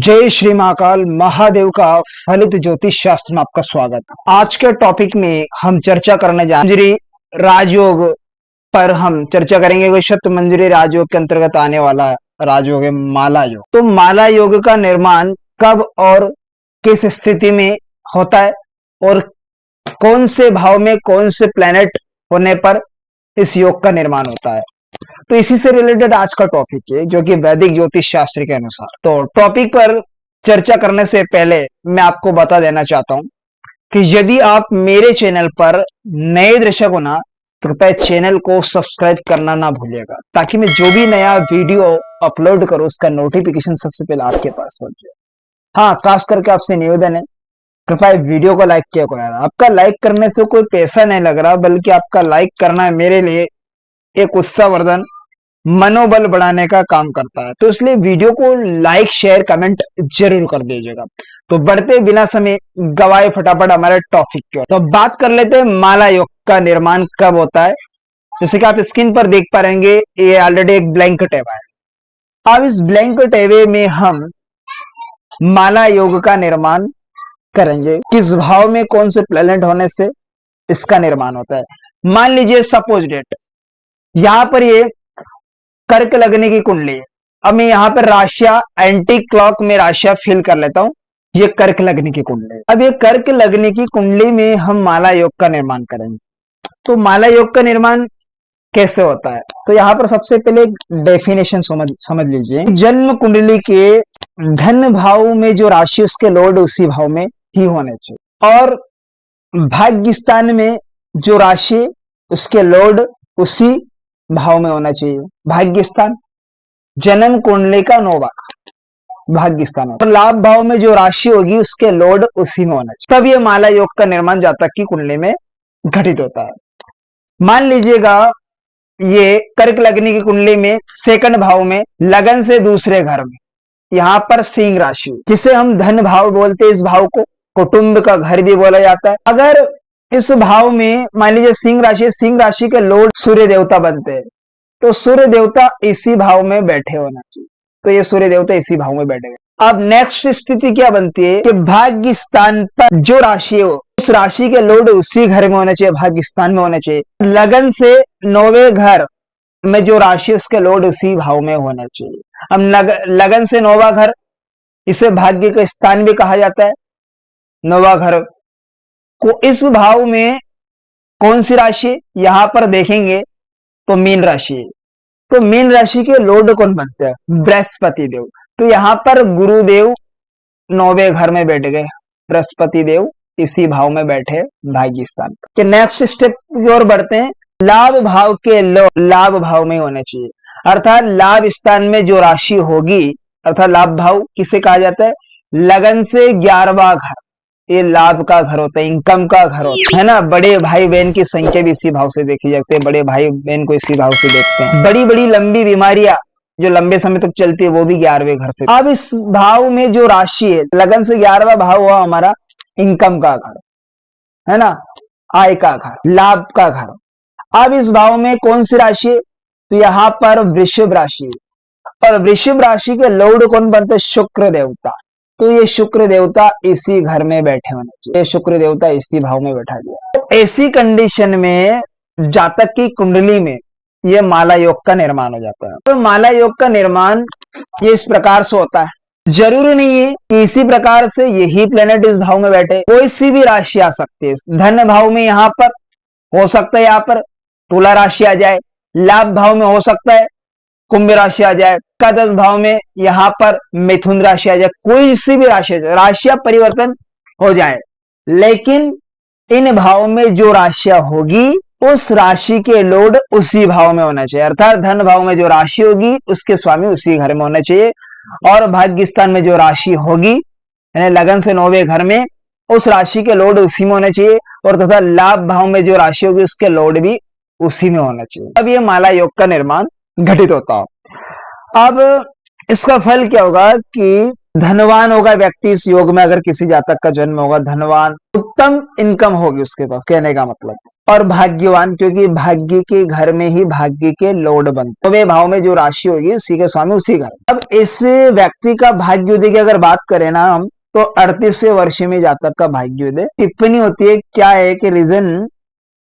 जय श्री महाकाल महादेव का फलित ज्योतिष शास्त्र में आपका स्वागत। आज के टॉपिक में हम चर्चा करने जा मंजरी राजयोग पर हम चर्चा करेंगे। कोई शत मंजरी राजयोग के अंतर्गत आने वाला राजयोग है माला योग। तो माला योग का निर्माण कब और किस स्थिति में होता है और कौन से भाव में कौन से प्लेनेट होने पर इस योग का निर्माण होता है, तो इसी से रिलेटेड आज का टॉपिक है जो कि वैदिक ज्योतिष शास्त्र के अनुसार। तो टॉपिक पर चर्चा करने से पहले मैं आपको बता देना चाहता हूं कि यदि आप मेरे चैनल पर नए दर्शक हो ना, तो कृपया चैनल को सब्सक्राइब करना ना भूलिएगा, ताकि मैं जो भी नया वीडियो अपलोड करूं उसका नोटिफिकेशन सबसे पहले आपके पास पहुंच जाए। हाँ, खास करके आपसे निवेदन है, कृपया वीडियो को लाइक किया करो। आपका लाइक करने से कोई पैसा नहीं लग रहा, बल्कि आपका लाइक करना मेरे लिए एक उत्साहवर्धन मनोबल बढ़ाने का काम करता है। तो इसलिए वीडियो को लाइक शेयर कमेंट जरूर कर दीजिएगा। तो बढ़ते बिना समय गवाए फटाफट हमारे टॉपिक की ओर। तो बात कर लेते हैं माला योग का निर्माण कब होता है। जैसे कि आप स्क्रीन पर देख पा रहेंगे, ये ऑलरेडी एक ब्लैंक टेबा है। अब इस ब्लैंक टेबे में हम माला योग का निर्माण करेंगे। किस भाव में कौन से प्लेनेट होने से इसका निर्माण होता है। मान लीजिए सपोज डेट, यहां पर ये कर्क लगने की कुंडली है। अब मैं यहाँ पर राशियां एंटी क्लॉक में राशियां फिल कर लेता हूं। ये कर्क लगने की कुंडली है। अब ये कर्क लगने की कुंडली में हम माला योग का निर्माण करेंगे। तो माला योग का निर्माण कैसे होता है, तो यहाँ पर सबसे पहले डेफिनेशन समझ लीजिए। जन्म कुंडली के धन भाव में जो राशि उसके लॉर्ड उसी भाव में ही होने चाहिए, और भाग्य स्थान में जो राशि उसके लॉर्ड उसी भाव में होना चाहिए। भाग्य स्थान जन्म कुंडली का 9वां घर भाग्य स्थान और लाभ भाव में जो राशि होगी उसके लॉर्ड उसी में होना चाहिए। तब ये माला योग का निर्माण जातक की कुंडली में घटित होता है। मान लीजिएगा ये कर्क लगने की कुंडली में सेकंड भाव में लगन से दूसरे घर में, यहाँ पर सिंह राशि, जिसे हम धन भाव बोलते हैं। इस भाव को कुटुंब का घर भी बोला जाता है। अगर इस भाव में मान लीजिए सिंह राशि के लॉर्ड सूर्य देवता बनते हैं, तो सूर्य देवता इसी भाव में बैठे होना चाहिए। तो ये सूर्य देवता इसी भाव में बैठे गए। अब नेक्स्ट स्थिति क्या बनती है कि भाग्य स्थान पर जो राशि हो उस राशि के लॉर्ड उसी घर में होना चाहिए, भाग्य स्थान में होना चाहिए। लगन से 9वें घर में जो राशि उसके लॉर्ड उसी भाव में होना चाहिए। अब लगन से 9वां घर, इसे भाग्य का स्थान भी कहा जाता है। 9वां घर को इस भाव में कौन सी राशि, यहां पर देखेंगे तो मीन राशि है। तो मीन राशि के लॉर्ड कौन बनते हैं, बृहस्पति देव। तो यहां पर गुरुदेव 9वें घर में बैठ गए, बृहस्पति देव इसी भाव में बैठे भाग्य स्थान पर। नेक्स्ट स्टेप की ओर बढ़ते हैं। लाभ भाव के लाभ भाव में होने चाहिए, अर्थात लाभ स्थान में जो राशि होगी, अर्थात लाभ भाव किसे कहा जाता है, लगन से 11वां घर, ये लाभ का घर होता है, इनकम का घर होता है ना। बड़े भाई बहन की संख्या भी इसी भाव से देखी जाती है, बड़े भाई बहन को इसी भाव से देखते हैं। बड़ी बड़ी लंबी बीमारियां जो लंबे समय तक चलती है वो भी 11वें घर से। अब इस भाव में जो राशि है, लगन से 11वां भाव हुआ हमारा इनकम का घर, है ना, आय का घर, लाभ का घर। अब इस भाव में कौन सी राशि है, तो यहाँ पर वृषभ राशि, और वृषभ राशि के लॉर्ड कौन बनते हैं, शुक्र देवता। तो ये शुक्र देवता इसी घर में बैठे होने चाहिए, शुक्र देवता इसी भाव में बैठा दिया। तो ऐसी कंडीशन में जातक की कुंडली में ये माला योग का निर्माण हो जाता है। तो माला योग का निर्माण ये इस प्रकार से होता है। जरूरी नहीं है कि इसी प्रकार से यही प्लेनेट इस भाव में बैठे, कोई सी भी राशि आ सकती है। धन भाव में यहाँ पर हो सकता है, यहाँ पर तुला राशि आ जाए। लाभ भाव में हो सकता है कुंभ राशि आ जाए। एकादश भाव में यहाँ पर मिथुन राशि आ जाए। कोई सी भी राशि, राशियां परिवर्तन हो जाए, लेकिन इन भाव में जो राशियां होगी उस राशि के लॉर्ड उसी भाव में होना चाहिए। अर्थात धन भाव में जो राशि होगी उसके स्वामी उसी घर में होना चाहिए, और भाग्य स्थान में जो राशि होगी यानी लगन से 9वें घर में उस राशि के लॉर्ड उसी में होना चाहिए, और तथा लाभ भाव में जो राशि होगी उसके लॉर्ड भी उसी में होना चाहिए। अब ये माला योग का निर्माण घटित होता है। अब इसका फल क्या होगा कि धनवान होगा व्यक्ति इस योग में, अगर किसी जातक का जन्म होगा धनवान, उत्तम इनकम होगी उसके पास, कहने का मतलब। और भाग्यवान, क्योंकि भाग्य के घर में ही भाग्य के लॉर्ड बनते, वे भाव में जो राशि होगी उसी के स्वामी उसी घर। अब इस व्यक्ति का भाग्योदय की अगर बात करें ना हम, तो 38वें वर्ष में जातक का भाग्योदय। टिप्पणी होती है क्या है कि रीजन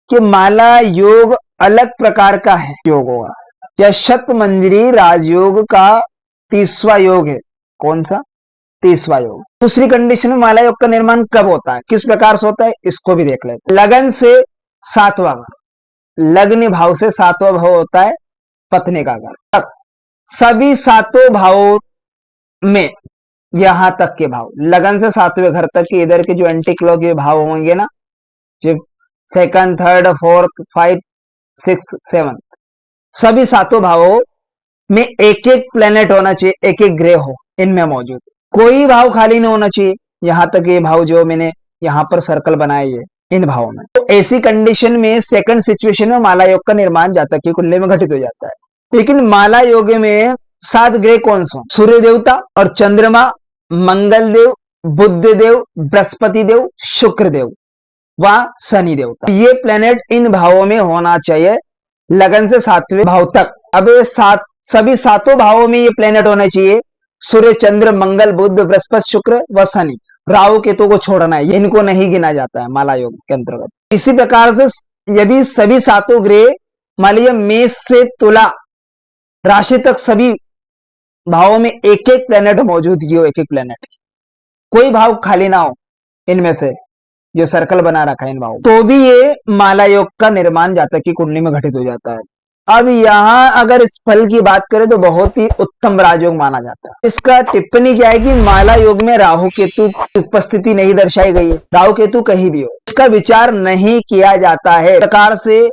कि माला योग अलग प्रकार का है योग होगा, या शतमंजरी राजयोग का 30वां योग है। कौन सा? 30वां योग। दूसरी कंडीशन में माला योग का निर्माण कब होता है, किस प्रकार से होता है, इसको भी देख लेते हैं। लगन से 7वां घर, लग्न भाव से 7वां भाव होता है पत्नी का घर। सभी 7 भावों में यहां तक के भाव, लगन से 7वें घर तक के इधर के जो एंटी क्लॉक के भाव होंगे ना, जो सेकंड, थर्ड, फोर्थ, 5, 6, 7, सभी 7 भावों में एक एक प्लेनेट होना चाहिए, एक एक ग्रह हो इनमें मौजूद, कोई भाव खाली नहीं होना चाहिए। यहां तक ये भाव जो मैंने यहां पर सर्कल बनाए है इन भावों में, तो ऐसी कंडीशन में सेकंड सिचुएशन में माला योग का निर्माण जातक की कुंडली में घटित हो जाता है। लेकिन माला योग में 7 ग्रह कौन से? सूर्य देवता और चंद्रमा, मंगल देव, बुध देव, बृहस्पति देव, शुक्र देव व शनि देवता, ये प्लेनेट इन भावों में होना चाहिए लगन से 7वें भाव तक। अब सभी 7 भावों में ये प्लेनेट होने चाहिए, सूर्य, चंद्र, मंगल, बुध, बृहस्पति, शुक्र व शनि। राहु केतु को छोड़ना है, इनको नहीं गिना जाता है माला योग के अंतर्गत। इसी प्रकार से यदि सभी 7 ग्रह मान लीजिए मेष से तुला राशि तक सभी भावों में एक एक प्लेनेट मौजूदगी हो, एक एक प्लेनेट, कोई भाव खाली ना हो इनमें से, जो सर्कल बना रखा है इन भावों, तो भी ये माला योग का निर्माण जातक की कुंडली में घटित हो जाता है। अब यहां अगर इस फल की बात करें तो बहुत ही उत्तम राजयोग माना जाता है। इसका टिप्पणी क्या है कि माला योग में राहु केतु उपस्थिति नहीं दर्शाई गई है, राहु केतु कहीं भी हो इसका विचार नहीं किया जाता है। प्रकार से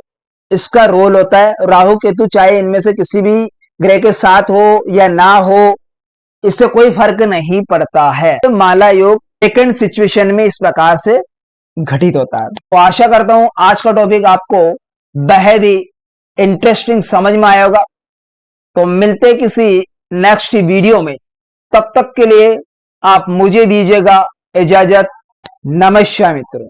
इसका रोल होता है, राहु केतु चाहे इनमें से किसी भी ग्रह के साथ हो या ना हो, इससे कोई फर्क नहीं पड़ता है। तो माला योग सेकंड सिचुएशन में इस प्रकार से घटित होता है। तो आशा करता हूं आज का टॉपिक आपको बेहद ही इंटरेस्टिंग समझ में आया होगा। तो मिलते किसी नेक्स्ट वीडियो में, तब तक के लिए आप मुझे दीजिएगा इजाजत। नमस्कार मित्रों।